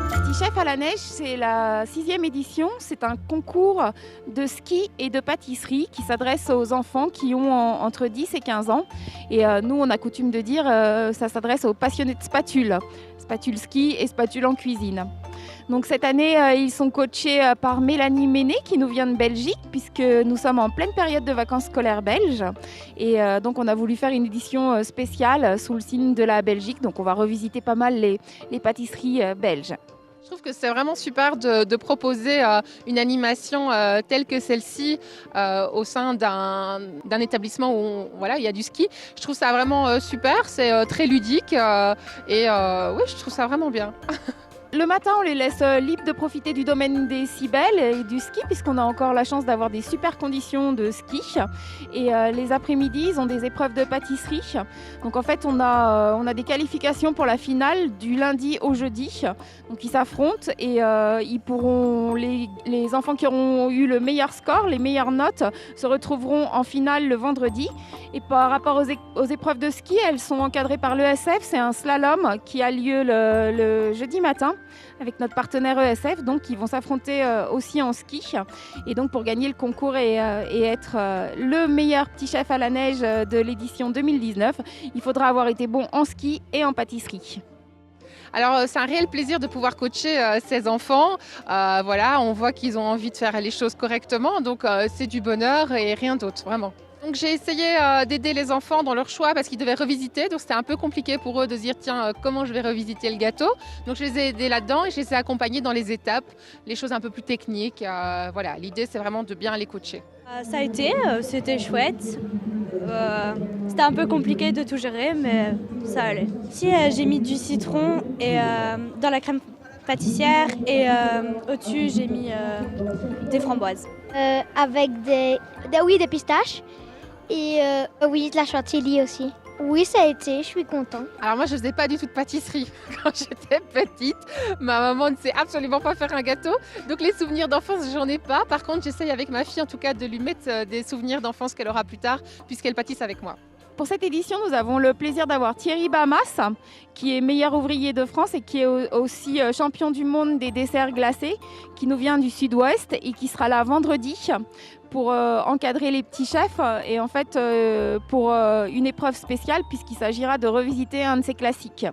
Petit Chef à la neige, c'est la 6e édition. C'est un concours de ski et de pâtisserie qui s'adresse aux enfants qui ont entre 10 et 15 ans. Et nous, on a coutume de dire ça s'adresse aux passionnés de spatules. Spatules ski et spatules en cuisine. Donc cette année, ils sont coachés par Mélanie Méné qui nous vient de Belgique puisque nous sommes en pleine période de vacances scolaires belges. Et donc on a voulu faire une édition spéciale sous le signe de la Belgique. Donc on va revisiter pas mal les pâtisseries belges. Je trouve que c'est vraiment super de proposer une animation telle que celle-ci au sein d'un établissement où voilà, il y a du ski. Je trouve ça vraiment super, c'est très ludique et oui, je trouve ça vraiment bien. Le matin, on les laisse libres de profiter du domaine des Cybèles et du ski, puisqu'on a encore la chance d'avoir des super conditions de ski. Et les après-midi, ils ont des épreuves de pâtisserie. Donc en fait, on a des qualifications pour la finale du lundi au jeudi. Donc ils s'affrontent et ils pourront, les enfants qui auront eu le meilleur score, les meilleures notes, se retrouveront en finale le vendredi. Et par rapport aux épreuves de ski, elles sont encadrées par l'ESF. C'est un slalom qui a lieu le jeudi matin, avec notre partenaire ESF, donc ils vont s'affronter aussi en ski. Et donc pour gagner le concours et être le meilleur petit chef à la neige de l'édition 2019, il faudra avoir été bon en ski et en pâtisserie. Alors c'est un réel plaisir de pouvoir coacher ces enfants. Voilà, on voit qu'ils ont envie de faire les choses correctement, donc c'est du bonheur et rien d'autre, vraiment. Donc j'ai essayé d'aider les enfants dans leur choix parce qu'ils devaient revisiter, donc c'était un peu compliqué pour eux de se dire tiens comment je vais revisiter le gâteau. Donc je les ai aidés là-dedans et je les ai accompagnés dans les étapes, les choses un peu plus techniques. Voilà, l'idée c'est vraiment de bien les coacher. Ça a été, c'était chouette. C'était un peu compliqué de tout gérer, mais ça allait. Si j'ai mis du citron et dans la crème pâtissière et au-dessus j'ai mis des framboises. Avec des pistaches et oui, de la chantilly aussi. Oui, ça a été, je suis contente. Alors moi je faisais pas du tout de pâtisserie quand j'étais petite. Ma maman ne sait absolument pas faire un gâteau. Donc les souvenirs d'enfance, j'en ai pas. Par contre, j'essaye avec ma fille en tout cas de lui mettre des souvenirs d'enfance qu'elle aura plus tard puisqu'elle pâtisse avec moi. Pour cette édition, nous avons le plaisir d'avoir Thierry Bamas, qui est meilleur ouvrier de France et qui est aussi champion du monde des desserts glacés, qui nous vient du sud-ouest et qui sera là vendredi pour encadrer les petits chefs et en fait pour une épreuve spéciale puisqu'il s'agira de revisiter un de ses classiques.